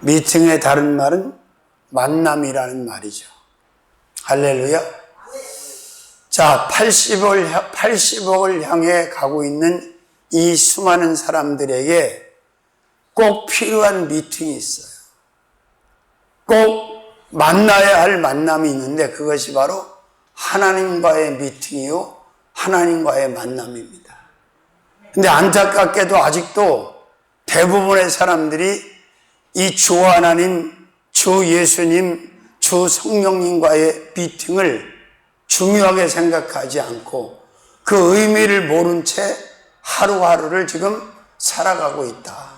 미팅의 다른 말은 만남이라는 말이죠. 할렐루야. 자, 80억을 향해 가고 있는 이 수많은 사람들에게 꼭 필요한 미팅이 있어요. 꼭 만나야 할 만남이 있는데 그것이 바로 하나님과의 미팅이요, 하나님과의 만남입니다. 근데 안타깝게도 아직도 대부분의 사람들이 이 주 하나님, 주 예수님, 주 성령님과의 미팅을 중요하게 생각하지 않고 그 의미를 모른 채 하루하루를 지금 살아가고 있다.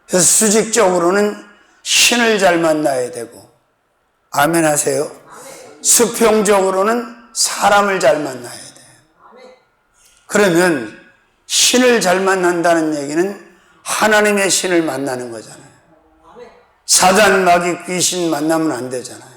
그래서 수직적으로는 신을 잘 만나야 되고, 아멘 하세요. 수평적으로는 사람을 잘 만나야 돼요. 그러면 신을 잘 만난다는 얘기는 하나님의 신을 만나는 거잖아요. 사단, 마귀, 귀신 만나면 안 되잖아요.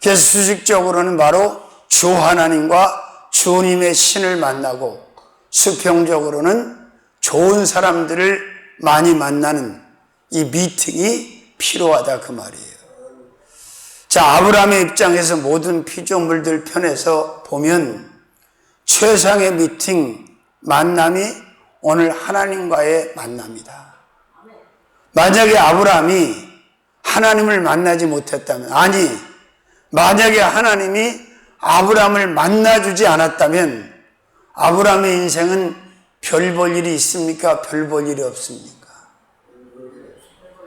그래서 수직적으로는 바로 주 하나님과 주님의 신을 만나고, 수평적으로는 좋은 사람들을 많이 만나는 이 미팅이 필요하다 그 말이에요. 자, 아브라함의 입장에서 모든 피조물들 편에서 보면 최상의 미팅, 만남이 오늘 하나님과의 만남이다. 만약에 아브라함이 하나님을 만나지 못했다면, 아니, 만약에 하나님이 아브라함을 만나주지 않았다면 아브라함의 인생은 별 볼 일이 있습니까? 별 볼 일이 없습니까?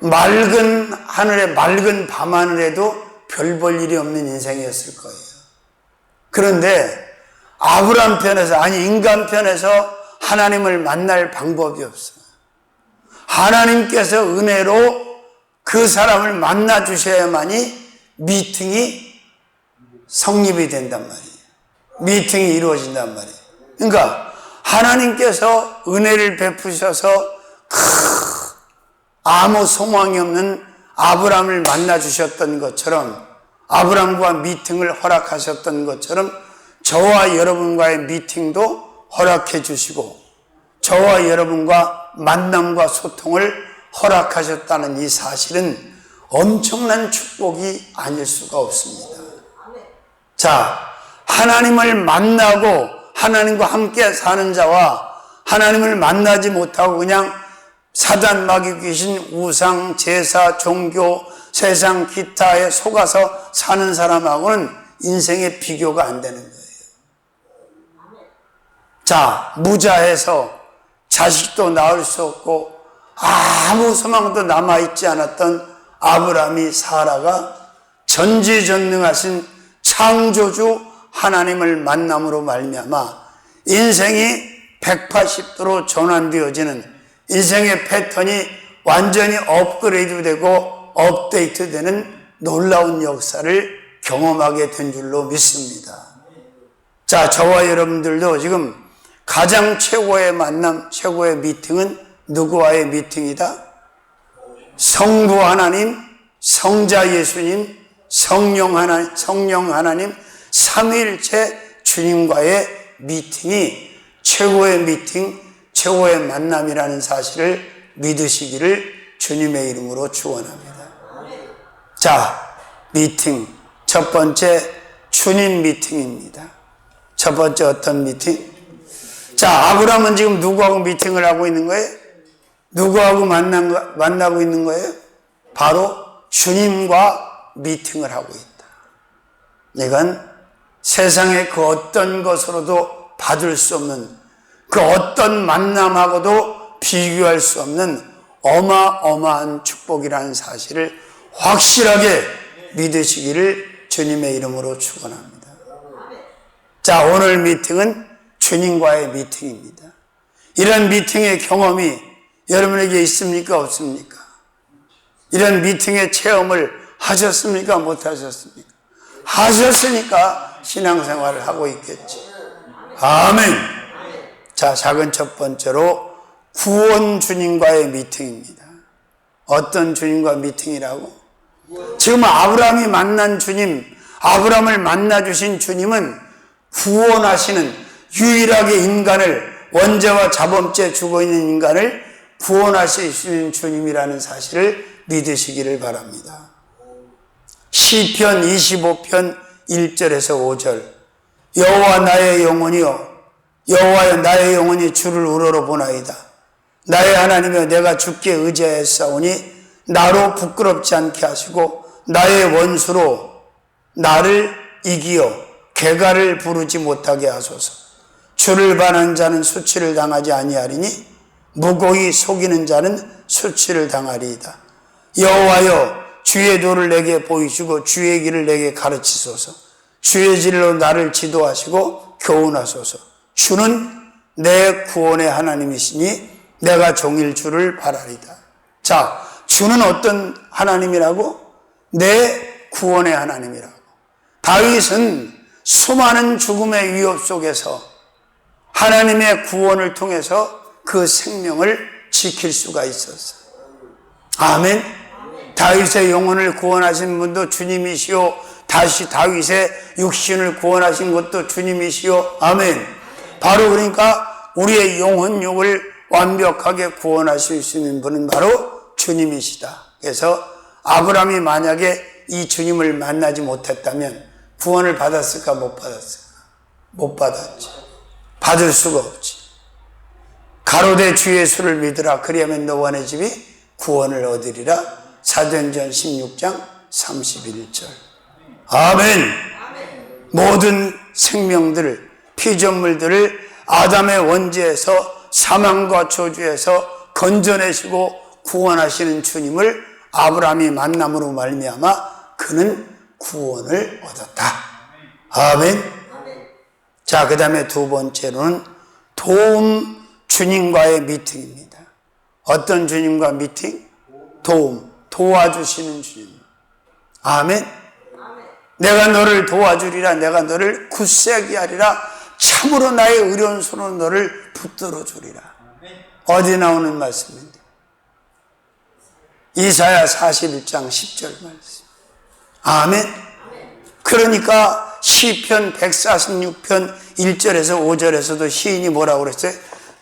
맑은 하늘에, 맑은 밤하늘에도 별 볼 일이 없는 인생이었을 거예요. 그런데 아브라함 편에서, 아니 인간 편에서 하나님을 만날 방법이 없어요. 하나님께서 은혜로 그 사람을 만나 주셔야만이 미팅이 성립이 된단 말이에요. 미팅이 이루어진단 말이에요. 그러니까 하나님께서 은혜를 베푸셔서 아무 소망이 없는 아브라함을 만나 주셨던 것처럼, 아브라함과 미팅을 허락하셨던 것처럼 저와 여러분과의 미팅도 허락해 주시고 저와 여러분과 만남과 소통을 허락하셨다는 이 사실은 엄청난 축복이 아닐 수가 없습니다. 자, 하나님을 만나고 하나님과 함께 사는 자와 하나님을 만나지 못하고 그냥 사단, 마귀, 귀신, 우상, 제사, 종교, 세상 기타에 속아서 사는 사람하고는 인생의 비교가 안 되는 거예요. 자, 무자해서 자식도 낳을 수 없고 아무 소망도 남아있지 않았던 아브라함이, 사라가 전지전능하신 창조주 하나님을 만남으로 말미암아 인생이 180도로 전환되어지는, 인생의 패턴이 완전히 업그레이드되고 업데이트되는 놀라운 역사를 경험하게 된 줄로 믿습니다. 자, 저와 여러분들도 지금 가장 최고의 만남, 최고의 미팅은 누구와의 미팅이다? 성부 하나님, 성자 예수님, 성령 하나님, 삼위일체 주님과의 미팅이 최고의 미팅, 최고의 만남이라는 사실을 믿으시기를 주님의 이름으로 축원합니다. 자, 미팅. 첫 번째, 주님 미팅입니다. 첫 번째 어떤 미팅? 자, 아브라함은 지금 누구하고 미팅을 하고 있는 거예요? 누구하고 만나고 있는 거예요? 바로 주님과 미팅을 하고 있다. 이건 세상의 그 어떤 것으로도 받을 수 없는, 그 어떤 만남하고도 비교할 수 없는 어마어마한 축복이라는 사실을 확실하게 믿으시기를 주님의 이름으로 축원합니다. 자, 오늘 미팅은 주님과의 미팅입니다. 이런 미팅의 경험이 여러분에게 있습니까? 없습니까? 이런 미팅의 체험을 하셨습니까? 못 하셨습니까? 하셨으니까 신앙생활을 하고 있겠지. 아멘. 자, 작은 첫 번째로 구원 주님과의 미팅입니다. 어떤 주님과 미팅이라고? 지금 아브라함이 만난 주님, 아브라함을 만나주신 주님은 구원하시는, 유일하게 인간을, 원죄와 자범죄 죽어있는 인간을 구원하실 수 있는 주님이라는 사실을 믿으시기를 바랍니다. 시편 25편 1절에서 5절. 여호와 나의 영혼이여, 여호와여 나의 영혼이 주를 우러러보나이다. 나의 하나님이여, 내가 주께 의지하였사오니 나로 부끄럽지 않게 하시고 나의 원수로 나를 이기어 개가를 부르지 못하게 하소서. 주를 반한 자는 수치를 당하지 아니하리니 무고히 속이는 자는 수치를 당하리이다. 여호와여, 주의 도를 내게 보이시고 주의 길을 내게 가르치소서. 주의 진리로 나를 지도하시고 교훈하소서. 주는 내 구원의 하나님이시니 내가 종일 주를 바라리다. 자, 주는 어떤 하나님이라고? 내 구원의 하나님이라고. 다윗은 수많은 죽음의 위협 속에서 하나님의 구원을 통해서 그 생명을 지킬 수가 있었어요. 아멘. 다윗의 영혼을 구원하신 분도 주님이시오. 다시 다윗의 육신을 구원하신 것도 주님이시오. 아멘. 바로 그러니까 우리의 영혼육을 완벽하게 구원하실 수 있는 분은 바로 주님이시다. 그래서 아브라함이 만약에 이 주님을 만나지 못했다면 구원을 받았을까 못 받았을까? 못 받았지. 받을 수가 없지. 가로되 주 예수를 믿으라 그리하면 너와 내 집이 구원을 얻으리라. 사도행전 16장 31절. 아멘. 모든 생명들을, 피조물들을 아담의 원죄에서 사망과 저주에서 건져내시고 구원하시는 주님을 아브라함이 만남으로 말미암아 그는 구원을 얻었다. 아멘. 자, 그 다음에 두 번째로는 도움 주님과의 미팅입니다. 어떤 주님과 미팅? 도움, 도와주시는 주님. 아멘. 내가 너를 도와주리라. 내가 너를 굳세게 하리라. 참으로 나의 의로운 손으로 너를 붙들어 주리라. 어디 나오는 말씀인데? 이사야 41장 10절 말씀. 아멘. 그러니까 시편 146편 1절에서 5절에서도 시인이 뭐라고 그랬어요?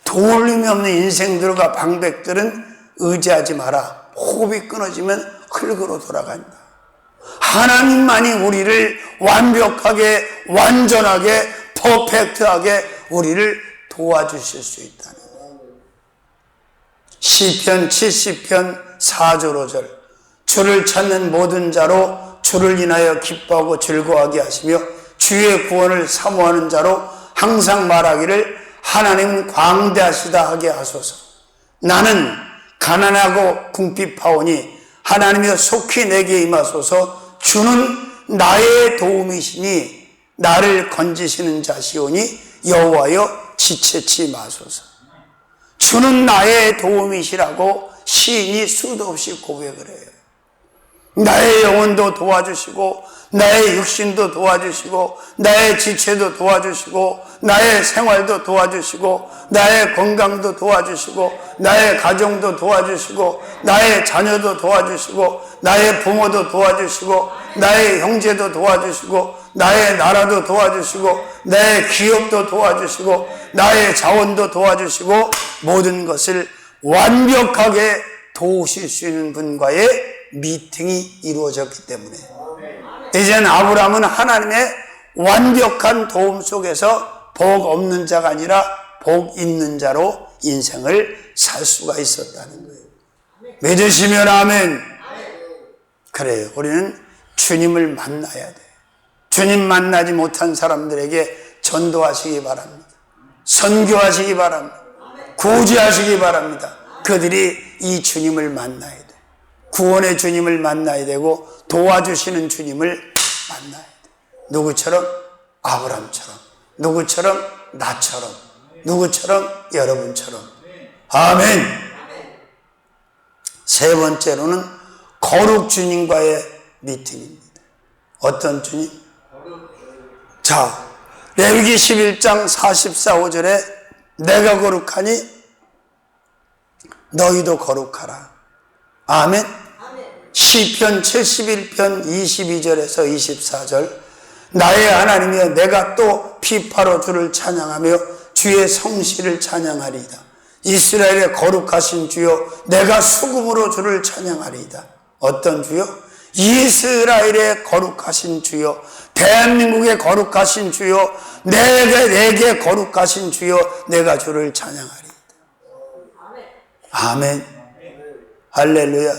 도울림이 없는 인생들과 방백들은 의지하지 마라. 호흡이 끊어지면 흙으로 돌아간다. 하나님만이 우리를 완벽하게, 완전하게, 퍼펙트하게 우리를 도와주실 수 있다는 거예요. 시편 70편 4절 5절. 주를 찾는 모든 자로 주를 인하여 기뻐하고 즐거워하게 하시며 주의 구원을 사모하는 자로 항상 말하기를 하나님 광대하시다 하게 하소서. 나는 가난하고 궁핍하오니 하나님이여 속히 내게 임하소서. 주는 나의 도움이시니 나를 건지시는 자시오니 여호와여 지체치 마소서. 주는 나의 도움이시라고 시인이 수도 없이 고백을 해요. 나의 영혼도 도와주시고 나의 육신도 도와주시고 나의 지체도 도와주시고 나의 생활도 도와주시고 나의 건강도 도와주시고 나의 가정도 도와주시고 나의 자녀도 도와주시고 나의 부모도 도와주시고 나의 형제도 도와주시고 나의 나라도 도와주시고 나의 기업도 도와주시고 나의 자원도 도와주시고 모든 것을 완벽하게 도우실 수 있는 분과의 미팅이 이루어졌기 때문에 이제는 아브라함은 하나님의 완벽한 도움 속에서 복 없는 자가 아니라 복 있는 자로 인생을 살 수가 있었다는 거예요. 믿으시면 아멘. 그래요. 우리는 주님을 만나야 돼. 주님 만나지 못한 사람들에게 전도하시기 바랍니다. 선교하시기 바랍니다. 구제하시기 바랍니다. 그들이 이 주님을 만나야 돼. 구원의 주님을 만나야 되고 도와주시는 주님을 만나야 돼. 누구처럼? 아브라함처럼. 누구처럼? 나처럼. 누구처럼? 여러분처럼. 아멘. 세 번째로는 거룩 주님과의 미팅입니다. 어떤 주님? 자, 레위기 11장 44, 5절에 내가 거룩하니 너희도 거룩하라. 아멘. 시편 71편 22절에서 24절 나의 하나님이여 내가 또 피파로 주를 찬양하며 주의 성실을 찬양하리이다. 이스라엘의 거룩하신 주여 내가 수금으로 주를 찬양하리이다. 어떤 주여? 이스라엘의 거룩하신 주여, 대한민국의 거룩하신 주여, 내게 거룩하신 주여 내가 주를 찬양하리이다. 아멘. 할렐루야.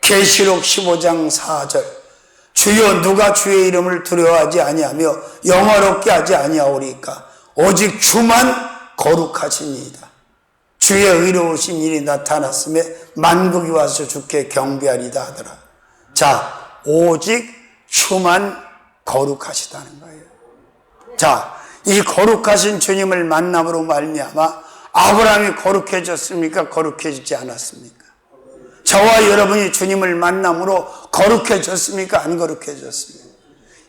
계시록 15장 4절 주여 누가 주의 이름을 두려워하지 아니하며 영화롭게 하지 아니하오리까? 오직 주만 거룩하시니이다. 주의 의로우신 일이 나타났음에 만국이 와서 주께 경배하리다 하더라. 자, 오직 주만 거룩하시다는 거예요. 자, 이 거룩하신 주님을 만남으로 말미암아 아브라함이 거룩해졌습니까? 거룩해지지 않았습니까? 저와 여러분이 주님을 만남으로 거룩해졌습니까? 안 거룩해졌습니까?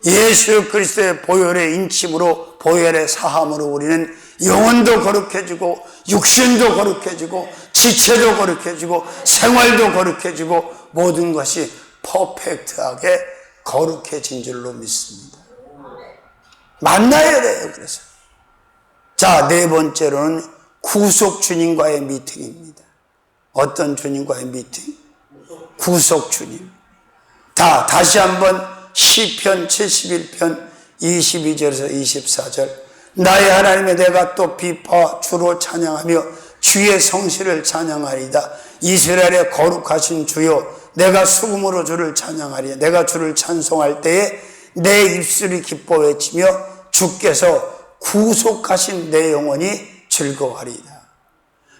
예수 그리스도의 보혈의 인침으로, 보혈의 사함으로 우리는 영혼도 거룩해지고 육신도 거룩해지고 지체도 거룩해지고 생활도 거룩해지고 모든 것이 퍼펙트하게 거룩해진 줄로 믿습니다. 만나야 돼요. 그래서 자, 네 번째로는 구속 주님과의 미팅입니다. 어떤 주님과의 미팅? 구속 주님. 다시 한번 시편 71편 22절에서 24절 나의 하나님의 내가 또 비파 주로 찬양하며 주의 성실을 찬양하리이다. 이스라엘의 거룩하신 주여 내가 수금으로 주를 찬양하리이다. 내가 주를 찬송할 때에 내 입술이 기뻐 외치며 주께서 구속하신 내 영혼이 즐거워하리이다.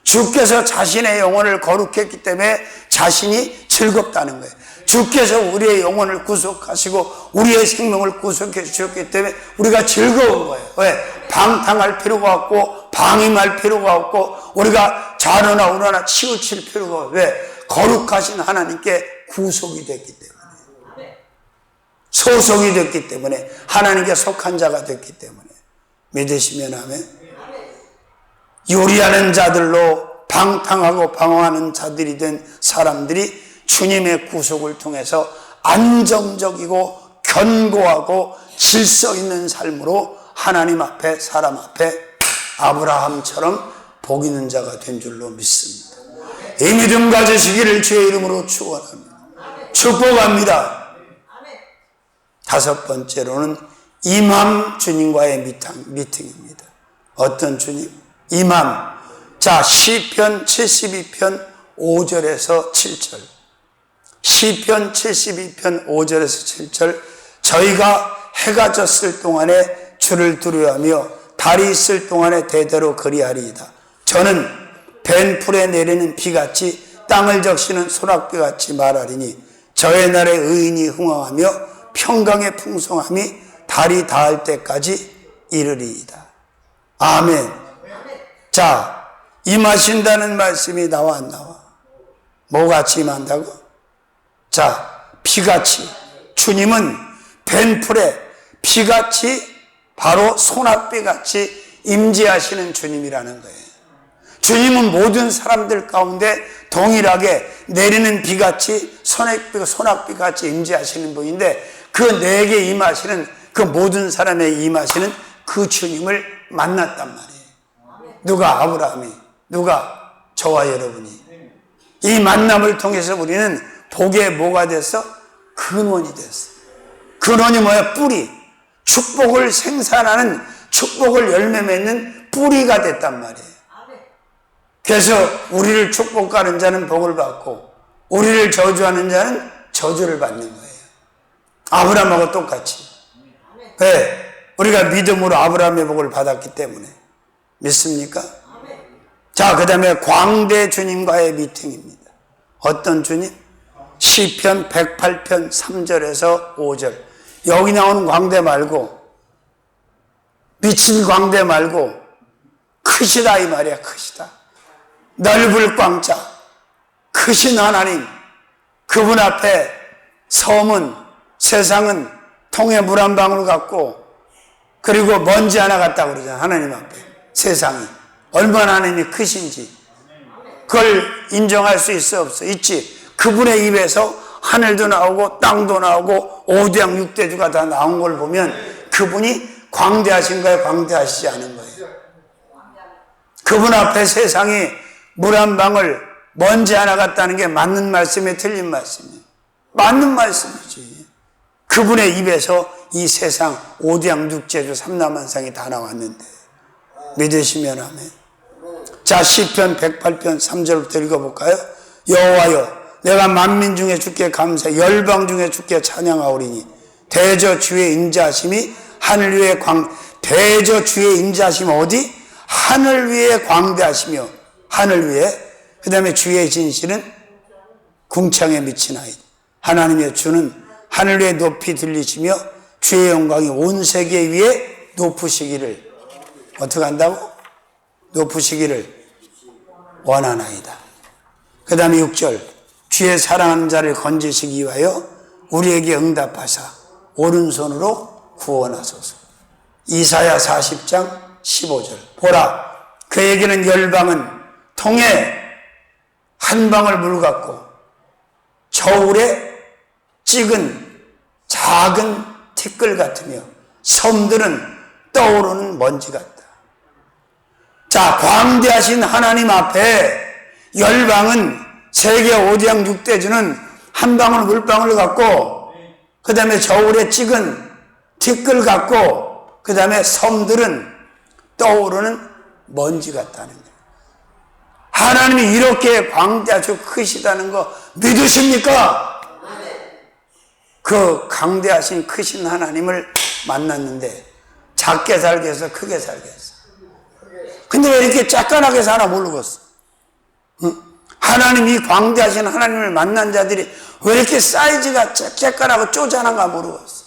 주께서 자신의 영혼을 거룩했기 때문에 자신이 즐겁다는 거예요. 주께서 우리의 영혼을 구속하시고 우리의 생명을 구속해 주셨기 때문에 우리가 즐거운 거예요. 왜? 방탕할 필요가 없고 방임할 필요가 없고 우리가 좌로나 우로나 치우칠 필요가 없고 왜? 거룩하신 하나님께 구속이 됐기 때문에, 소속이 됐기 때문에, 하나님께 속한 자가 됐기 때문에. 믿으시면 아멘. 요리하는 자들로 방탕하고 방황하는 자들이 된 사람들이 주님의 구속을 통해서 안정적이고 견고하고 질서 있는 삶으로 하나님 앞에, 사람 앞에 아브라함처럼 복 있는 자가 된 줄로 믿습니다. 이 믿음 가지시기를 주의 이름으로 축원합니다. 축복합니다. 다섯 번째로는 이맘 주님과의 미팅입니다. 어떤 주님? 이맘. 자, 시편 72편 5절에서 7절. 시편 72편 5절에서 7절. 저희가 해가 졌을 동안에 주를 두려워하며 달이 있을 동안에 대대로 그리하리이다. 저는 벤풀에 내리는 비같이 땅을 적시는 소낙비같이 말하리니 저의 날에 의인이 흥황하며 평강의 풍성함이 달이 닿을 때까지 이르리이다. 아멘. 자, 임하신다는 말씀이 나와 안 나와? 뭐같이 임한다고? 자, 비같이. 주님은 벤풀에 비같이 바로 소낙비같이 임재하시는 주님이라는 거예요. 주님은 모든 사람들 가운데 동일하게 내리는 비같이 소낙비같이 임재하시는 분인데 그 내게 임하시는 그 모든 사람에 임하시는 그 주님을 만났단 말이에요. 누가? 아브라함이. 누가? 저와 여러분이. 이 만남을 통해서 우리는 복의 뭐가 됐어? 근원이 됐어. 근원이 뭐야? 뿌리. 축복을 생산하는, 축복을 열매 맺는 뿌리가 됐단 말이에요. 그래서 우리를 축복하는 자는 복을 받고 우리를 저주하는 자는 저주를 받는 거예요. 아브라함하고 똑같이. 왜? 우리가 믿음으로 아브라함의 복을 받았기 때문에. 믿습니까? 자, 그 다음에 광대 주님과의 미팅입니다. 어떤 주님? 시편 108편 3절에서 5절. 여기 나오는 광대 말고, 미친 광대 말고 크시다 이 말이야. 크시다. 넓을 광자, 크신 하나님, 그분 앞에 섬은, 세상은 통에 물 한 방울 같고 그리고 먼지 하나 같다고 그러잖아요. 하나님 앞에 세상이 얼마나 하나님이 크신지 그걸 인정할 수 있어 없어? 있지. 그분의 입에서 하늘도 나오고 땅도 나오고 5대양 6대주가 다 나온 걸 보면 그분이 광대하신 거예요? 광대하시지 않은 거예요? 그분 앞에 세상이 물 한 방울 먼지 하나 같다는 게 맞는 말씀에 틀린 말씀이에요. 맞는 말씀이지. 그분의 입에서 이 세상 오대양 육제주 삼라만상이 다 나왔는데 믿으시면 아멘. 자, 시편 108편 3절부터 읽어볼까요? 여호와여, 내가 만민 중에 주께 감사해 열방 중에 주께 찬양하오리니 대저 주의 인자하심이 하늘 위에 대저 주의 인자하심 어디? 하늘 위에 광대하시며 하늘 위에, 그 다음에 주의 진실은 궁창에 미치나이다. 하나님의 주는 하늘 위에 높이 들리시며 주의 영광이 온 세계 위에 높으시기를 어떻게 한다고? 높으시기를 원하나이다. 그 다음에 6절 주의 사랑하는 자를 건지시기 위하여 우리에게 응답하사 오른손으로 구원하소서. 이사야 40장 15절 보라, 그에게는 열방은 통에 한 방울 물 같고 저울에 찍은 작은 티끌 같으며 섬들은 떠오르는 먼지 같다. 자, 광대하신 하나님 앞에 열방은 세계 5대양 6대주는 한 방울 물방울 같고, 그 다음에 저울에 찍은 티끌 같고, 그 다음에 섬들은 떠오르는 먼지 같다는 거예요. 하나님이 이렇게 광대하시고 크시다는 거 믿으십니까? 그 강대하신 크신 하나님을 만났는데 작게 살게 해서 크게 살게 했어. 근데 왜 이렇게 짝깐하게 사나 모르겠어. 응? 하나님이 광대하신 하나님을 만난 자들이 왜 이렇게 사이즈가 짝짝하고 쪼잔한가 모르겠어.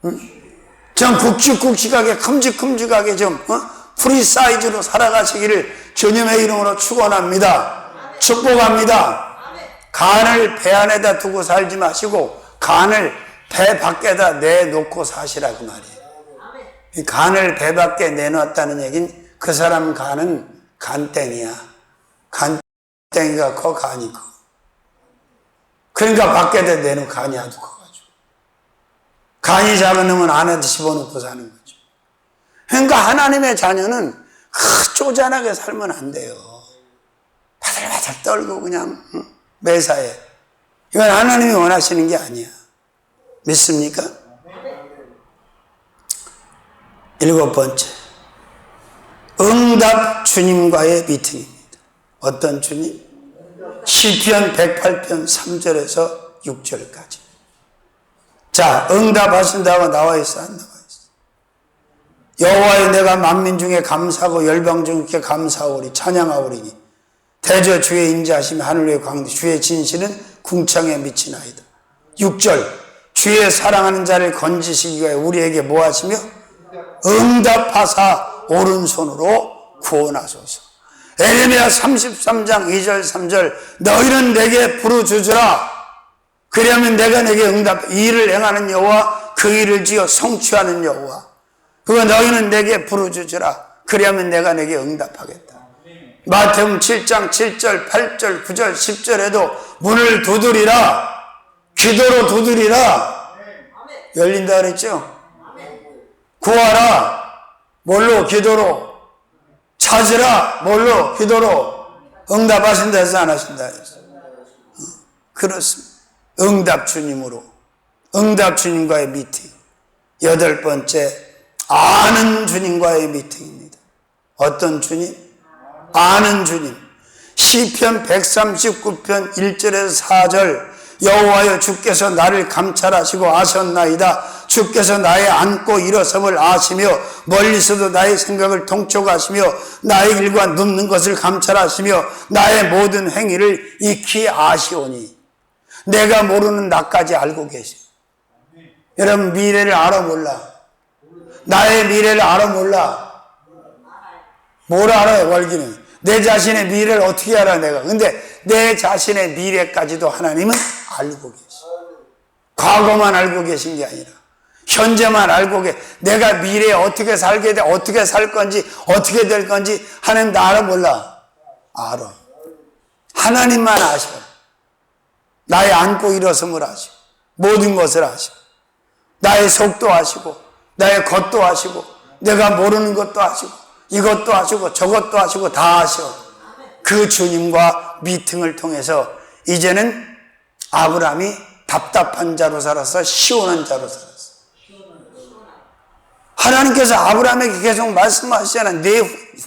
응? 좀 굵직굵직하게 큼직큼직하게 좀 프리 사이즈로 살아가시기를 주님의 이름으로 축원합니다. 축복합니다. 간을 배 안에다 두고 살지 마시고 간을 배 밖에다 내놓고 사시라 그 말이에요. 간을 배 밖에 내놨다는 얘기는 그 사람 간은 간땡이야. 간땡이가 커 간이 커. 그러니까 밖에다 내놓은 간이 아주 커가지고 간이 작은 놈은 안에 집어넣고 사는 거죠. 그러니까 하나님의 자녀는 쪼잔하게 살면 안 돼요. 바들바들 떨고 그냥 매사에. 이건 하나님이 원하시는 게 아니야. 믿습니까? 7번째, 응답 주님과의 미팅입니다. 어떤 주님? 시편 108편 3절에서 6절까지. 자, 응답하신다고 나와 있어, 안 나와 있어? 여호와여, 내가 만민 중에 감사하고 열방 중에 감사하오리 찬양하오리니 대저 주의 인자하심이 하늘 위에 광대 주의 진실은 궁창에 미치나이다. 6절 주의 사랑하는 자를 건지시기 위해 우리에게 뭐 하시며 응답하사 오른손으로 구원하소서. 에레미야 33장 2절 3절 너희는 내게 부르짖으라. 그리하면 내가 내게 응답. 이 일을 행하는 여호와 그 일을 지어 성취하는 여호와. 그거 너희는 내게 부르짖으라. 그리하면 내가 내게 응답하겠다. 마태복음 7장 7절 8절 9절 10절에도 문을 두드리라. 기도로 두드리라. 열린다 그랬죠? 구하라. 뭘로? 기도로. 찾으라. 뭘로? 기도로. 응답하신다 해서 안 하신다 해서. 그렇습니다. 응답 주님으로. 응답 주님과의 미팅. 8번째, 아는 주님과의 미팅입니다. 어떤 주님? 아는 주님. 시편 139편 1절에서 4절 여호와여 주께서 나를 감찰하시고 아셨나이다. 주께서 나의 앉고 일어섬을 아시며 멀리서도 나의 생각을 통촉하시며 나의 일과 눕는 것을 감찰하시며 나의 모든 행위를 익히 아시오니. 내가 모르는 나까지 알고 계시. 여러분 미래를 알아 몰라? 나의 미래를 알아 몰라? 뭘 알아요 월기는? 내 자신의 미래를 어떻게 알아 내가? 근데 내 자신의 미래까지도 하나님은 알고 계시. 과거만 알고 계신 게 아니라 현재만 알고 내가 미래에 어떻게 살게 돼, 어떻게 살 건지, 어떻게 될 건지 하나님 다 알아 몰라? 알아. 하나님만 아셔. 나의 앉고 일어섬을 아시고 모든 것을 아시고 나의 속도 아시고 나의 겉도 아시고 내가 모르는 것도 아시고 이것도 아시고 저것도 아시고 다 아셔. 그 주님과 미팅을 통해서 이제는 아브라함이 답답한 자로 살아서 시원한 자로 살았어. 하나님께서 아브라함에게 계속 말씀하시잖아. 내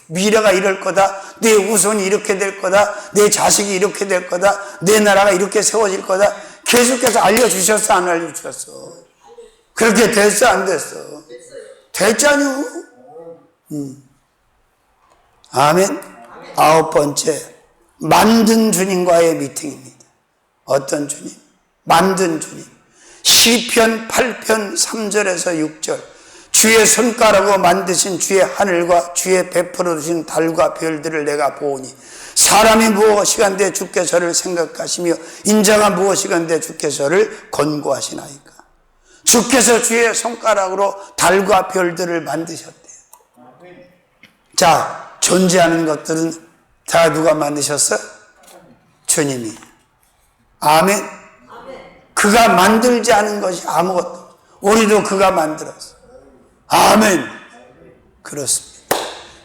미래가 이럴 거다. 내 후손이 이렇게 될 거다. 내 자식이 이렇게 될 거다. 내 나라가 이렇게 세워질 거다. 계속해서 알려주셨어, 안 알려주셨어? 그렇게 됐어, 안 됐어? 됐잖요. 아멘. 9번째, 만든 주님과의 미팅입니다. 어떤 주님? 만든 주님. 시편 8편 3절에서 6절. 주의 손가락으로 만드신 주의 하늘과 주의 베풀어 주신 달과 별들을 내가 보오니 사람이 무엇이간데 주께 저를 생각하시며 인자가 무엇이간데 주께 저를 권고하시나이까. 주께서 주의 손가락으로 달과 별들을 만드셨대요. 자, 존재하는 것들은 다 누가 만드셨어? 주님이. 아멘. 그가 만들지 않은 것이 아무것도. 우리도 그가 만들었어. 아멘. 그렇습니다.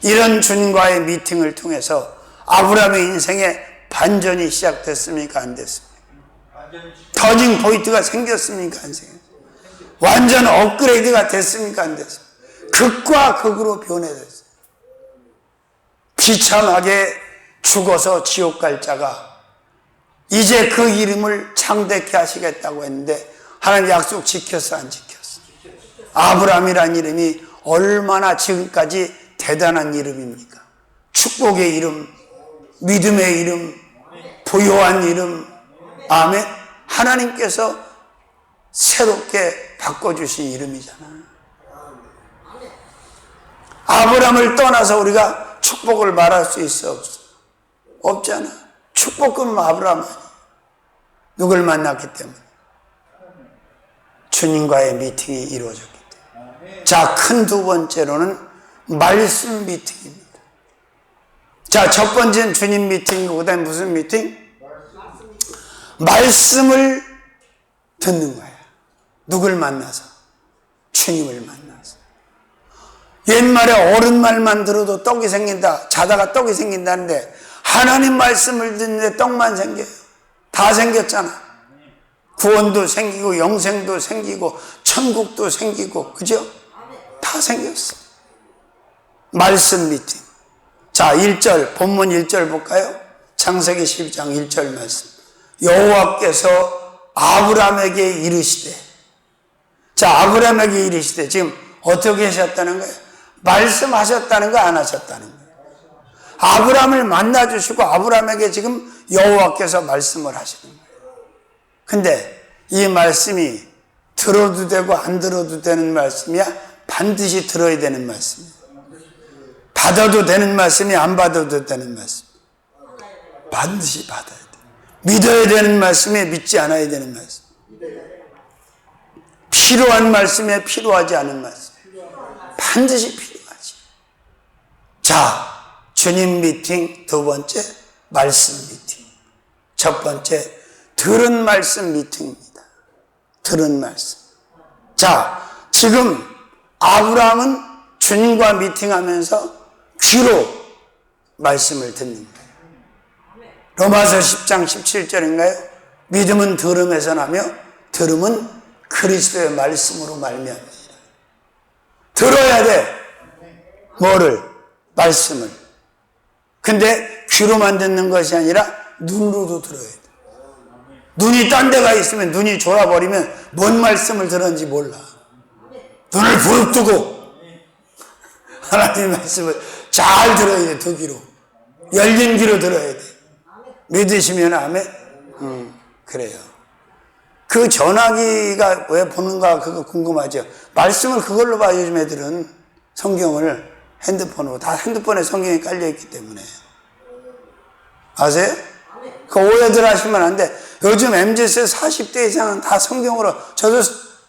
이런 주님과의 미팅을 통해서 아브라함의 인생에 반전이 시작됐습니까? 안 됐습니까? 터닝 포인트가 생겼습니까? 안 생겼습니까? 완전 업그레이드가 됐습니까? 안 됐습니까? 극과 극으로 변해졌어요. 비참하게 죽어서 지옥 갈 자가 이제 그 이름을 창대케 하시겠다고 했는데 하나님 약속 지켰어, 안 지켰어? 아브라함이라는 이름이 얼마나 지금까지 대단한 이름입니까? 축복의 이름, 믿음의 이름, 부요한 이름. 아멘. 하나님께서 새롭게 바꿔주신 이름이잖아. 아브라함을 떠나서 우리가 축복을 말할 수 있어, 없어? 없잖아. 축복은 아브라함 아니야. 누굴 만났기 때문에? 주님과의 미팅이 이루어졌기 때문에. 자, 큰 두 번째로는 말씀 미팅입니다. 자, 첫 번째는 주님 미팅이고, 그 다음에 무슨 미팅? 말씀을 듣는 거야. 누굴 만나서? 주님을 만나서. 옛말에 어른 말만 들어도 떡이 생긴다. 자다가 떡이 생긴다는데 하나님 말씀을 듣는데 떡만 생겨요. 다 생겼잖아. 구원도 생기고 영생도 생기고 천국도 생기고, 그죠? 다 생겼어. 말씀 미팅. 자, 1절, 본문 1절 볼까요? 창세기 12장 1절 말씀. 여호와께서 아브라함에게 이르시되. 자, 아브라함에게 이르시되. 지금 어떻게 하셨다는 거예요? 말씀하셨다는 거, 안 하셨다는 거예요? 아브라함을 만나주시고 아브라함에게 지금 여호와께서 말씀을 하시는 거예요. 근데 이 말씀이 들어도 되고 안 들어도 되는 말씀이야? 반드시 들어야 되는 말씀이야. 받아도 되는 말씀이 안 받아도 되는 말씀. 반드시 받아야 돼. 믿어야 되는 말씀에 믿지 않아야 되는 말씀. 필요한 말씀에 필요하지 않은 말씀. 반드시 필요하지. 자, 주님 미팅 두 번째, 말씀 미팅. 첫 번째, 들은 말씀 미팅입니다. 들은 말씀. 자, 지금 아브라함은 주님과 미팅하면서 귀로 말씀을 듣는 거예요. 로마서 10장 17절인가요? 믿음은 들음에서 나며 들음은 그리스도의 말씀으로 말미암니라. 들어야 돼. 뭐를? 말씀을. 근데 귀로만 듣는 것이 아니라 눈으로도 들어야 돼. 눈이 딴 데가 있으면, 눈이 졸아버리면 뭔 말씀을 들었는지 몰라. 눈을 부릅뜨고 하나님의 말씀을 잘 들어야 돼. 두 귀로. 열린 귀로 들어야 돼. 믿으시면 아멘? 그래요. 그 전화기가 왜 보는가 그거 궁금하죠. 말씀을 그걸로 봐. 요즘 애들은 성경을 핸드폰으로. 다 핸드폰에 성경이 깔려있기 때문에. 아세요? 그 오해들 하시면 안 돼. 요즘 MZ세 40대 이상은 다 성경으로. 저도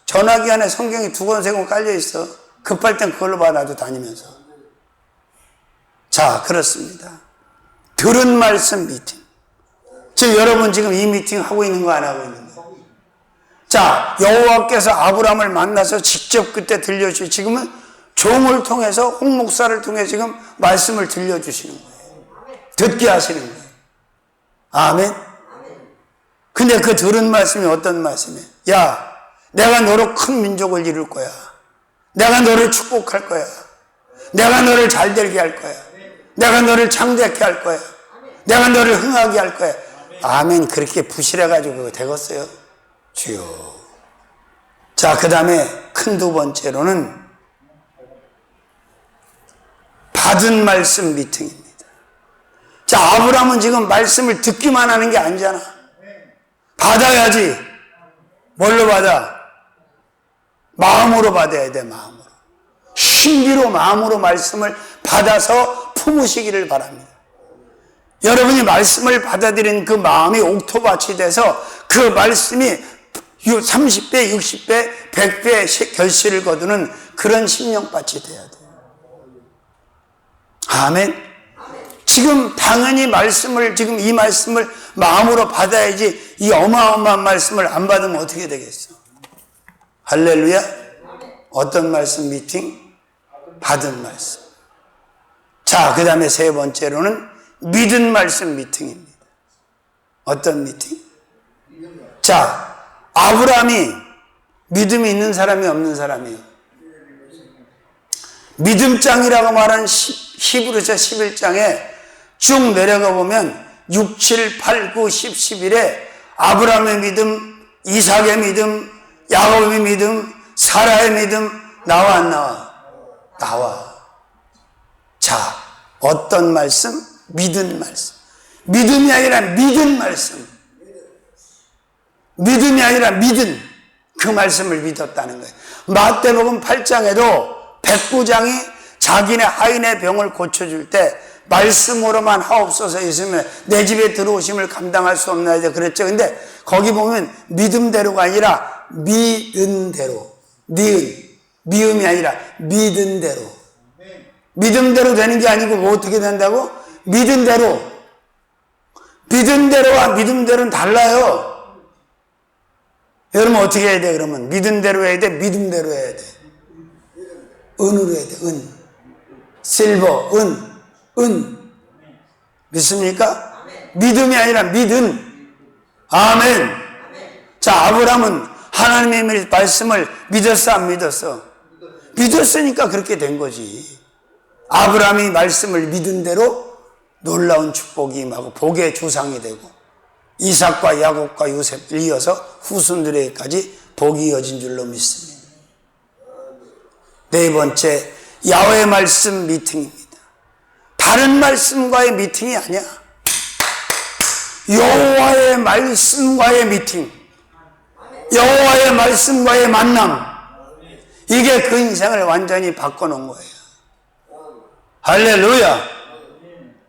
전화기 안에 성경이 2권, 3권 깔려있어. 급할 땐 그걸로 봐. 나도 다니면서. 자, 그렇습니다. 들은 말씀 미팅. 지금 여러분 지금 이 미팅 하고 있는 거 안 하고 있는 거? 자, 여호와께서 아브라함을 만나서 직접 그때 들려주시. 지금은 종을 통해서 홍 목사를 통해 지금 말씀을 들려주시는 거예요. 듣게 하시는 거예요. 아멘. 근데 그 들은 말씀이 어떤 말씀이에요? 야, 내가 너로 큰 민족을 이룰 거야. 내가 너를 축복할 거야. 내가 너를 잘되게 할 거야. 내가 너를 창대케 할 거야. 내가 너를 흥하게 할 거야. 아멘. 그렇게 부실해가지고 그거 되겠어요? 주여. 자, 그 다음에 큰 두 번째로는 받은 말씀 미팅입니다. 자, 아브라함은 지금 말씀을 듣기만 하는 게 아니잖아. 받아야지. 뭘로 받아? 마음으로 받아야 돼, 마음으로. 신비로 마음으로 말씀을 받아서 품으시기를 바랍니다. 여러분이 말씀을 받아들인 그 마음이 옥토밭이 돼서 그 말씀이 30배, 60배, 100배 결실을 거두는 그런 심령밭이 돼야 돼요. 아멘. 지금 당연히 지금 이 말씀을 마음으로 받아야지 이 어마어마한 말씀을 안 받으면 어떻게 되겠어? 할렐루야. 어떤 말씀 미팅? 받은 말씀. 자, 그 다음에 세 번째로는 믿은 말씀 미팅입니다. 어떤 미팅? 자, 아브라함이 믿음이 있는 사람이 없는 사람이에요. 믿음장이라고 말한 히브리서 11장에 쭉 내려가 보면 6, 7, 8, 9, 10, 11에 아브라함의 믿음, 이삭의 믿음, 야곱의 믿음, 사라의 믿음 나와 안 나와? 나와. 자, 어떤 말씀? 믿은 말씀. 믿음이 아니라 믿은 말씀. 믿음이 아니라 믿은 그 말씀을 믿었다는 거예요. 마태복음 8장에도 백부장이 자기네 하인의 병을 고쳐줄 때 말씀으로만 하옵소서 있으면 내 집에 들어오심을 감당할 수 없나이다 그랬죠. 근데 거기 보면 믿음대로가 아니라 믿은 대로. 미음이 아니라 믿은 대로. 믿음대로 되는 게 아니고 뭐 어떻게 된다고? 믿은 대로. 믿은 대로와 믿음대로는 달라요. 여러분 어떻게 해야 돼 그러면? 믿은 대로 해야 돼? 믿음대로 해야 돼? 은으로 해야 돼. 은. 실버, 은. 믿습니까? 믿음이 아니라 믿은. 아멘. 자, 아브라함은 하나님의 말씀을 믿었어 안 믿었어? 믿었으니까 그렇게 된 거지. 아브라함이 말씀을 믿은 대로 놀라운 축복이 임하고 복의 주상이 되고 이삭과 야곱과 요셉을 이어서 후손들에게까지 복이 이어진 줄로 믿습니다. 네 번째, 야훼의 말씀 미팅입니다. 다른 말씀과의 미팅이 아니야. 여호와의 말씀과의 미팅. 여호와의 말씀과의 만남. 이게 그 인생을 완전히 바꿔놓은 거예요. 할렐루야.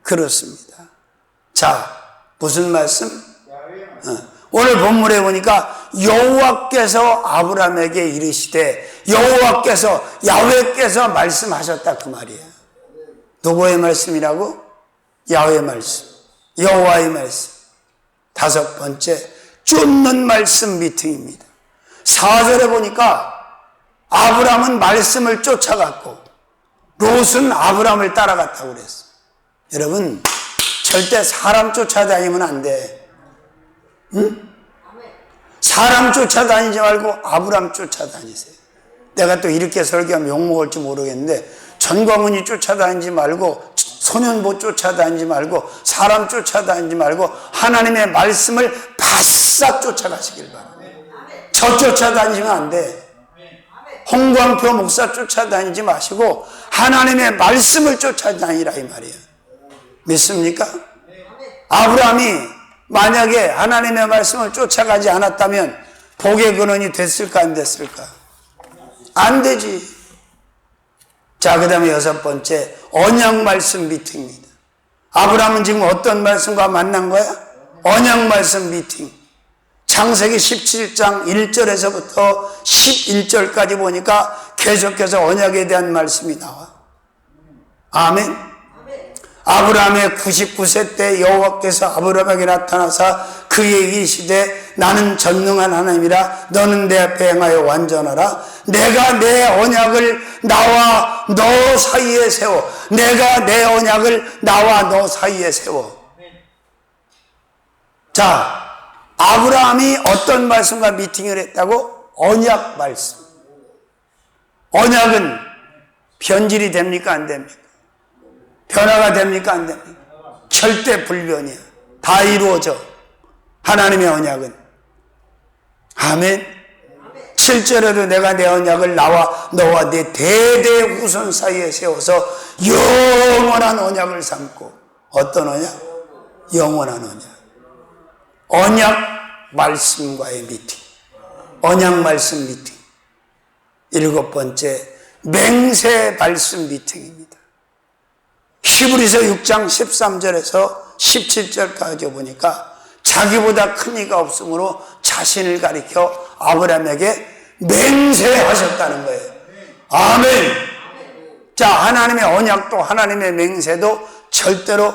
그렇습니다. 자, 무슨 말씀? 오늘 본문에 보니까 여호와께서 아브라함에게 이르시되 여호와께서 야훼께서 말씀하셨다 그 말이에요. 누구의 말씀이라고? 야훼의 말씀, 여호와의 말씀. 다섯 번째, 쫓는 말씀 미팅입니다. 4절에 보니까 아브라함은 말씀을 쫓아갔고 롯은 아브라함을 따라갔다고 그랬어. 여러분 절대 사람 쫓아다니면 안 돼. 응? 사람 쫓아다니지 말고 아브라함 쫓아다니세요. 내가 또 이렇게 설교하면 욕먹을지 모르겠는데 전광훈이 쫓아다니지 말고 소년보 쫓아다니지 말고 사람 쫓아다니지 말고 하나님의 말씀을 바싹 쫓아가시길 바랍니다. 저 쫓아다니시면 안 돼. 홍광표 목사 쫓아다니지 마시고 하나님의 말씀을 쫓아다니라 이 말이에요. 믿습니까? 아브라함이 만약에 하나님의 말씀을 쫓아가지 않았다면 복의 근원이 됐을까 안 됐을까? 안 되지. 자, 그 다음에 여섯 번째, 언약 말씀 미팅입니다. 아브라함은 지금 어떤 말씀과 만난 거야? 언약 말씀 미팅. 창세기 17장 1절에서부터 11절까지 보니까 계속해서 언약에 대한 말씀이 나와. 아멘. 아브라함의 99세 때 여호와께서 아브라함에게 나타나사 그의 이르시되 나는 전능한 하나님이라 너는 내 앞에 행하여 완전하라. 내가 내 언약을 나와 너 사이에 세워. 내가 내 언약을 나와 너 사이에 세워. 자, 아브라함이 어떤 말씀과 미팅을 했다고? 언약 말씀. 언약은 변질이 됩니까? 안 됩니까? 변화가 됩니까? 안 됩니까? 절대 불변이야. 다 이루어져. 하나님의 언약은. 아멘. 7절에도 내가 내 언약을 나와 너와 내 대대 후손 사이에 세워서 영원한 언약을 삼고. 어떤 언약? 영원한 언약. 언약 말씀과의 미팅. 언약 말씀 미팅. 7번째, 맹세 말씀 미팅입니다. 히브리서 6장 13절에서 17절까지 보니까 자기보다 큰 이가 없으므로 자신을 가리켜 아브라함에게 맹세하셨다는 거예요. 아멘. 자, 하나님의 언약도 하나님의 맹세도 절대로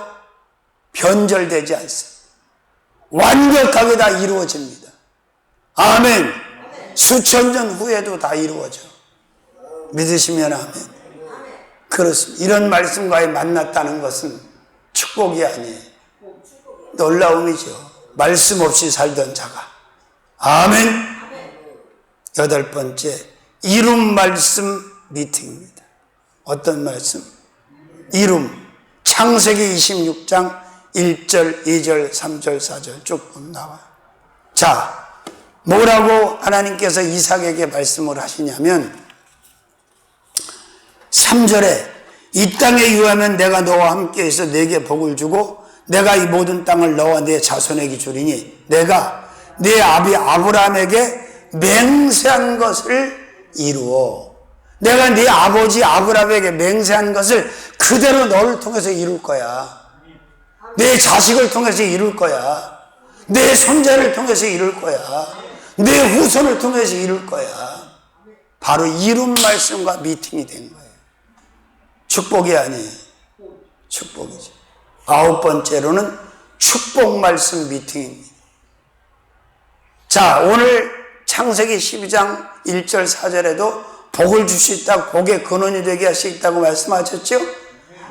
변절되지 않습니다. 완벽하게 다 이루어집니다. 아멘. 수천 년 후에도 다 이루어져. 믿으시면 아멘. 그렇습니다. 이런 말씀과의 만났다는 것은 축복이 아니에요. 놀라움이죠. 말씀 없이 살던 자가. 아멘. 8번째, 이룸 말씀 미팅입니다. 어떤 말씀? 이룸. 창세기 26장 1절, 2절, 3절, 4절 쭉 나와요. 자, 뭐라고 하나님께서 이삭에게 말씀을 하시냐면 3절에 이 땅에 유하면 내가 너와 함께 있어 내게 복을 주고 내가 이 모든 땅을 너와 내 자손에게 주리니 내가 내 아비 아브라함에게 맹세한 것을 이루어. 내가 네 아버지 아브라함에게 맹세한 것을 그대로 너를 통해서 이룰 거야. 내 자식을 통해서 이룰 거야. 내 손자를 통해서 이룰 거야. 내 후손을 통해서 이룰 거야. 바로 이룬 말씀과 미팅이 된 거예요. 축복이 아니에요. 축복이죠. 9번째로는 축복 말씀 미팅입니다. 자, 오늘 창세기 12장 1절 4절에도 복을 주시다, 복의 근원이 되게 하시겠다고 말씀하셨죠?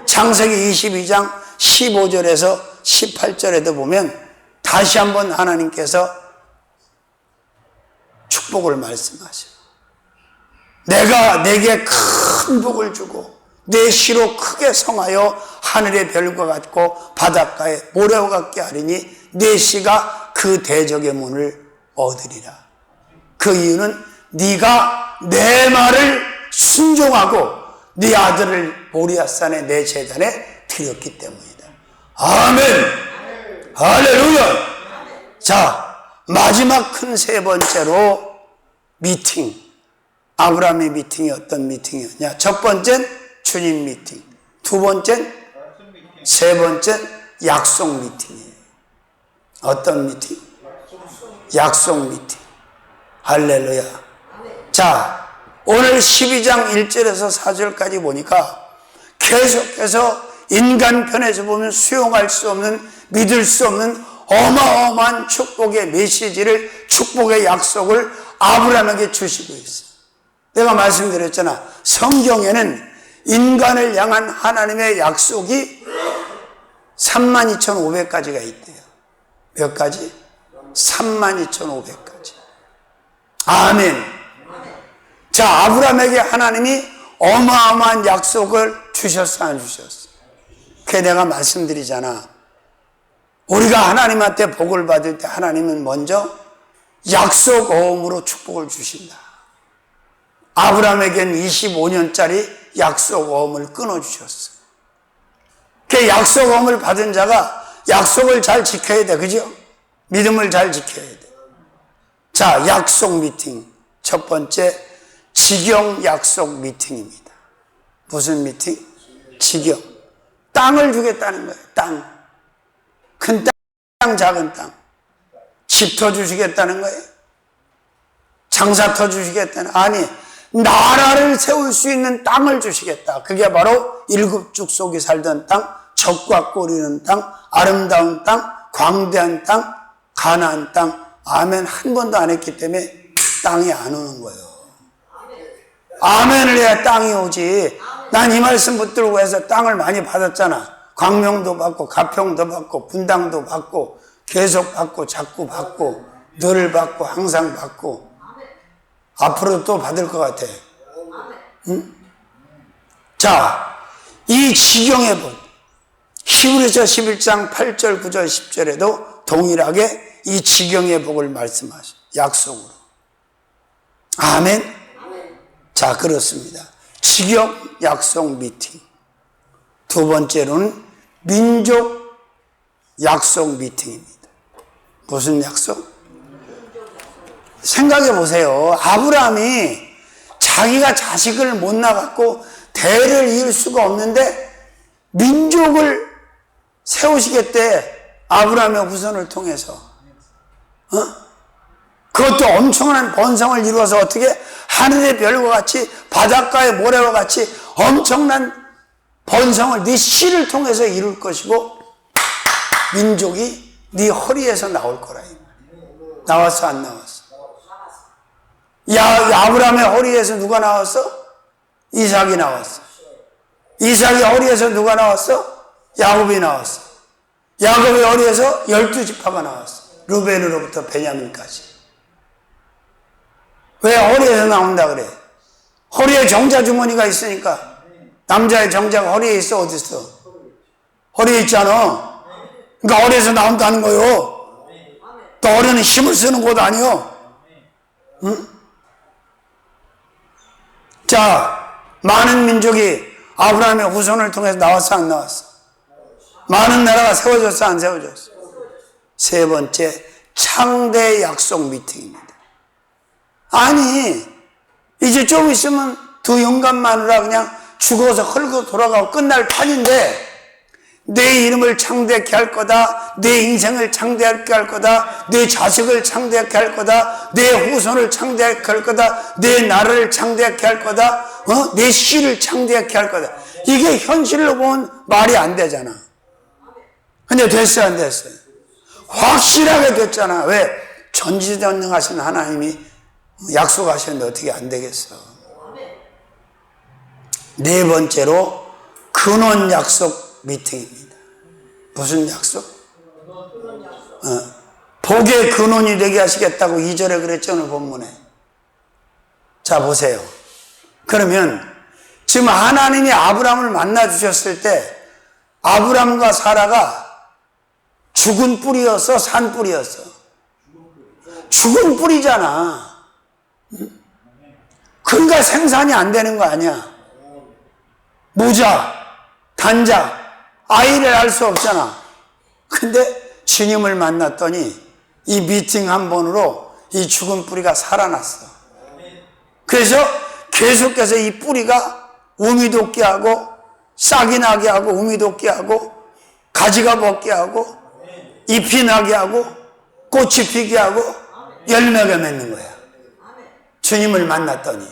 창세기 22장 15절에서 18절에도 보면 다시 한번 하나님께서 축복을 말씀하셔요. 내가 내게 큰 복을 주고 내 시로 크게 성하여 하늘의 별과 같고 바닷가의 모래와 같게 하리니 내 시가 그 대적의 문을 얻으리라. 그 이유는 네가 내 말을 순종하고 네 아들을 모리아산의 내 제단에 드렸기 때문이다. 아멘. 할렐루야. 자, 마지막 큰 세 번째로 미팅. 아브라함의 미팅이 어떤 미팅이었냐? 첫 번째는 주님 미팅, 두 번째는, 세 번째는 약속 미팅이에요. 어떤 미팅? 약속 미팅. 할렐루야. 자, 오늘 12장 1절에서 4절까지 보니까 계속해서 인간 편에서 보면 수용할 수 없는, 믿을 수 없는 어마어마한 축복의 메시지를, 축복의 약속을 아브라함에게 주시고 있어요. 내가 말씀드렸잖아. 성경에는 인간을 향한 하나님의 약속이 32,500가지가 있대요. 몇 가지? 32,500가지. 아멘. 자, 아브라함에게 하나님이 어마어마한 약속을 주셨어, 안 주셨어? 그게 내가 말씀드리잖아. 우리가 하나님한테 복을 받을 때 하나님은 먼저 약속 어음으로 축복을 주신다. 아브라함에게는 25년짜리 약속 어음을 끊어주셨어. 그 약속 어음을 받은 자가 약속을 잘 지켜야 돼. 그죠? 믿음을 잘 지켜야 돼. 자, 약속 미팅. 첫 번째, 직영 약속 미팅입니다. 무슨 미팅? 직영. 땅을 주겠다는 거예요. 땅. 큰 땅, 작은 땅. 집 터주시겠다는 거예요. 장사 터주시겠다는, 아니, 나라를 세울 수 있는 땅을 주시겠다. 그게 바로 일곱 족속이 살던 땅, 적과 꼬리는 땅, 아름다운 땅, 광대한 땅, 가나안 땅 아멘 한 번도 안 했기 때문에 땅이 안 오는 거예요. 아멘을 해야 땅이 오지. 난 이 말씀 붙들고 해서 땅을 많이 받았잖아. 광명도 받고 가평도 받고 분당도 받고 계속 받고 자꾸 받고 늘 받고 항상 받고 앞으로 또 받을 것 같아. 응? 자, 이 지경의 복 히브리서 11장 8절 9절 10절에도 동일하게 이 지경의 복을 말씀하셔. 약속으로. 아멘. 자, 그렇습니다. 지경 약속 미팅. 두 번째로는 민족 약속 미팅입니다. 무슨 약속? 생각해 보세요. 아브라함이 자기가 자식을 못 낳았고 대를 이을 수가 없는데 민족을 세우시겠대. 아브라함의 후손을 통해서. 그것도 엄청난 번성을 이루어서 어떻게 하늘의 별과 같이 바닷가의 모래와 같이 엄청난 번성을 네 씨를 통해서 이룰 것이고 민족이 네 허리에서 나올 거라. 나왔어 안 나왔어? 아브라함의 허리에서 누가 나왔어? 이삭이 나왔어. 이삭의 허리에서 누가 나왔어? 야곱이 나왔어. 야곱의 허리에서 12지파가 나왔어. 루벤으로부터 베냐민까지. 왜 허리에서 나온다 그래? 허리에 정자 주머니가 있으니까. 남자의 정자가 허리에 있어. 어디 있어? 허리에 있잖아. 그러니까 허리에서 나온다는 거요. 또 허리는 힘을 쓰는 곳 아니요. 응? 자, 많은 민족이 아브라함의 후손을 통해서 나왔어 안 나왔어? 많은 나라가 세워졌어 안 세워졌어? 세 번째, 창대 약속 미팅입니다. 아니, 이제 좀 있으면 두 영감 마누라 그냥 죽어서 헐고 돌아가고 끝날 판인데 내 이름을 창대케 할 거다, 내 인생을 창대하게 할 거다, 내 자식을 창대하게 할 거다, 내 후손을 창대하게 할 거다, 내 나라를 창대하게 할 거다, 내 씨를 창대하게 할 거다. 이게 현실로 보면 말이 안 되잖아. 근데 됐어요 안 됐어요? 확실하게 됐잖아. 왜? 전지전능하신 하나님이 약속하셨는데 어떻게 안 되겠어. 네 번째로 근원 약속 미팅입니다. 무슨 약속? 복의 근원이 되게 하시겠다고 2절에 그랬죠, 오늘 본문에. 자, 보세요. 그러면 지금 하나님이 아브라함을 만나 주셨을 때 아브라함과 사라가 죽은 뿌리였어, 산 뿌리였어? 죽은 뿌리잖아. 그러니까 생산이 안 되는 거 아니야. 모자, 단자, 아이를 알 수 없잖아. 근데 주님을 만났더니 이 미팅 한 번으로 이 죽은 뿌리가 살아났어. 그래서 계속해서 이 뿌리가 우미 돋게 하고 싹이 나게 하고 우미 돋게 하고 가지가 벗게 하고 잎이 나게 하고 꽃이 피게 하고 열매가 맺는 거야. 주님을 만났더니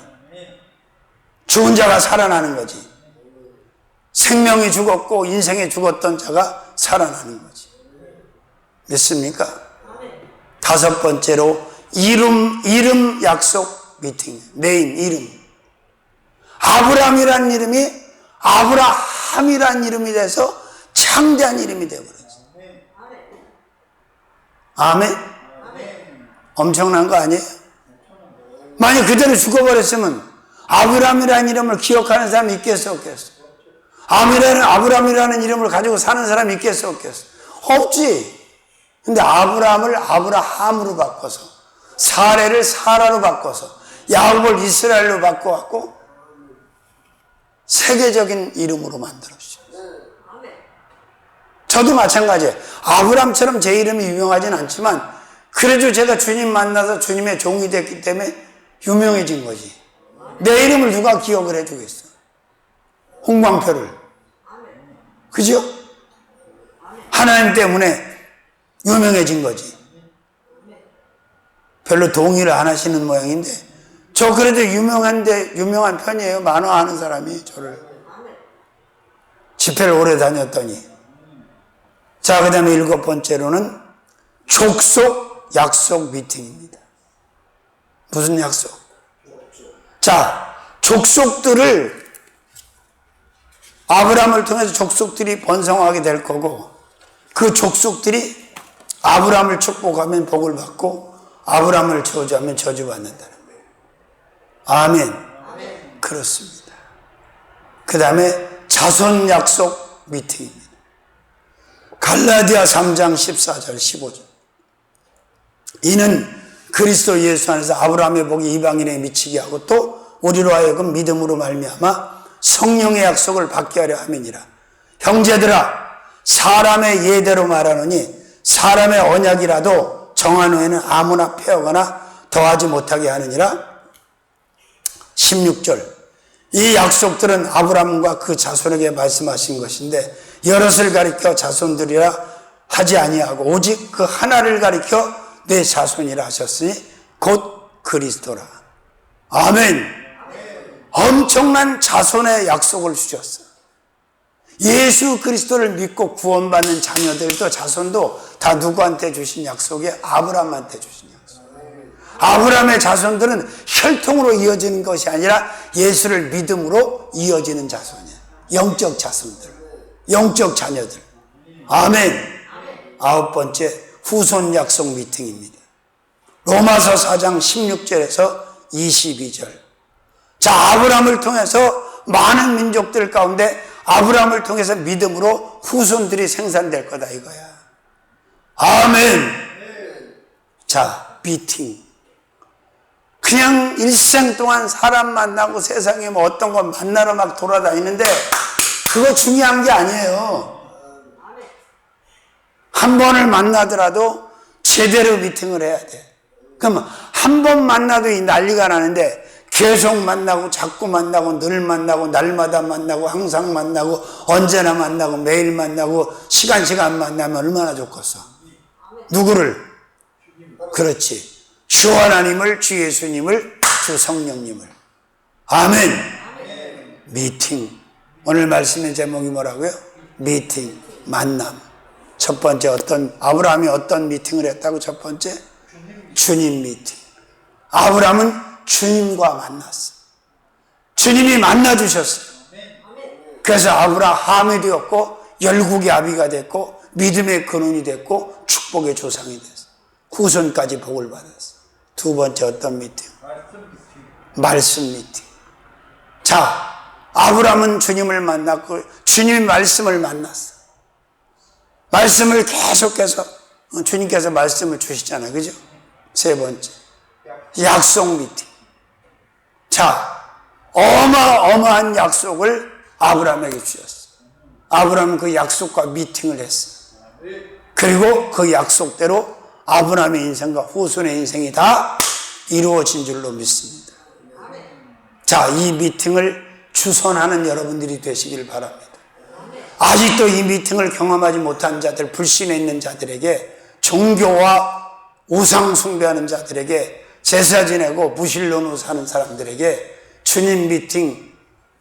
죽은 자가 살아나는 거지. 생명이 죽었고 인생이 죽었던 자가 살아나는 거지. 믿습니까? 다섯 번째로 이름 약속 미팅. 네임, 이름. 아브라함이라는 이름이 아브라함이라는 이름이 돼서 창대한 이름이 되어버렸어. 아멘? 엄청난 거 아니에요? 만약 그대로 죽어버렸으면 아브라함이라는 이름을 기억하는 사람이 있겠어 없겠어? 아브라함이라는 이름을 가지고 사는 사람이 있겠어 없겠어? 없지. 근데 아브라함을 아브라함으로 바꿔서 사레를 사라로 바꿔서 야곱을 이스라엘로 바꿔갖고 세계적인 이름으로 만들었죠. 저도 마찬가지예요. 아브라함처럼 제 이름이 유명하진 않지만 그래도 제가 주님 만나서 주님의 종이 됐기 때문에 유명해진 거지. 내 이름을 누가 기억을 해주겠어? 홍광표를. 그죠? 하나님 때문에 유명해진 거지. 별로 동의를 안 하시는 모양인데 저 그래도 유명한 편이에요. 만화하는 사람이 저를. 집회를 오래 다녔더니. 자, 그 다음에 일곱 번째로는 족속 약속 미팅입니다. 무슨 약속? 자, 족속들을 아브라함을 통해서 족속들이 번성하게 될 거고, 그 족속들이 아브라함을 축복하면 복을 받고 아브라함을 저주하면 저주받는다는 거예요. 아멘. 그렇습니다. 그 다음에 자손 약속 미팅입니다. 갈라디아 3장 14절 15절. 이는 그리스도 예수 안에서 아브라함의 복이 이방인에 미치게 하고 또 우리로 하여금 믿음으로 말미암아 성령의 약속을 받게 하려 함이니라. 형제들아, 사람의 예대로 말하노니 사람의 언약이라도 정한 후에는 아무나 폐하거나 더하지 못하게 하느니라. 16절. 이 약속들은 아브라함과 그 자손에게 말씀하신 것인데 여럿을 가리켜 자손들이라 하지 아니하고 오직 그 하나를 가리켜 내 자손이라 하셨으니 곧 그리스도라. 아멘. 엄청난 자손의 약속을 주셨어요. 예수 그리스도를 믿고 구원받는 자녀들도 자손도 다 누구한테 주신 약속이? 아브라함한테 주신 약속. 아브라함의 자손들은 혈통으로 이어지는 것이 아니라 예수를 믿음으로 이어지는 자손이에요. 영적 자손들, 영적 자녀들. 아멘. 9번째, 후손 약속 미팅입니다. 로마서 4장 16절에서 22절. 자, 아브라함을 통해서 많은 민족들 가운데 아브라함을 통해서 믿음으로 후손들이 생산될 거다 이거야. 아멘. 자, 미팅. 그냥 일생 동안 사람 만나고 세상에 뭐 어떤 거 만나러 막 돌아다니는데 그거 중요한 게 아니에요. 한 번을 만나더라도 제대로 미팅을 해야 돼. 그럼 한 번 만나도 이 난리가 나는데 계속 만나고 자꾸 만나고 늘 만나고 날마다 만나고 항상 만나고 언제나 만나고 매일 만나고 시간 만나면 얼마나 좋겠어. 누구를? 그렇지. 주 하나님을, 주 예수님을, 주 성령님을. 아멘. 미팅. 오늘 말씀의 제목이 뭐라고요? 미팅, 만남. 첫 번째 아브라함이 어떤 미팅을 했다고? 첫 번째? 주님 미팅. 아브라함은 주님과 만났어. 주님이 만나주셨어요. 그래서 아브라함이 되었고 열국의 아비가 됐고 믿음의 근원이 됐고 축복의 조상이 됐어. 후손까지 복을 받았어. 두 번째 어떤 미팅? 말씀 미팅. 자, 아브라함은 주님을 만났고 주님의 말씀을 만났어. 말씀을 계속해서 주님께서 말씀을 주시잖아요. 그죠? 세 번째, 약속 미팅. 자, 어마어마한 약속을 아브라함에게 주셨어. 아브라함은 그 약속과 미팅을 했어. 그리고 그 약속대로 아브라함의 인생과 후손의 인생이 다 이루어진 줄로 믿습니다. 자, 이 미팅을 주선하는 여러분들이 되시길 바랍니다. 아직도 이 미팅을 경험하지 못한 자들, 불신에 있는 자들에게, 종교와 우상 숭배하는 자들에게, 제사 지내고 무신론으로 사는 사람들에게 주님 미팅,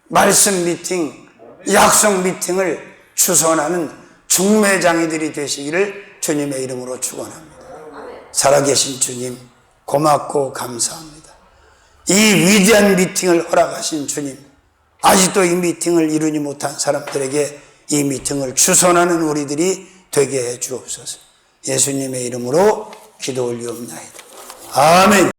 말씀 미팅, 약속 미팅을 주선하는 중매장이들이 되시기를 주님의 이름으로 축원합니다. 살아계신 주님 고맙고 감사합니다. 이 위대한 미팅을 허락하신 주님, 아직도 이 미팅을 이루지 못한 사람들에게 이 미팅을 주선하는 우리들이 되게 해 주옵소서. 예수님의 이름으로 기도 올리옵나이다. 아멘.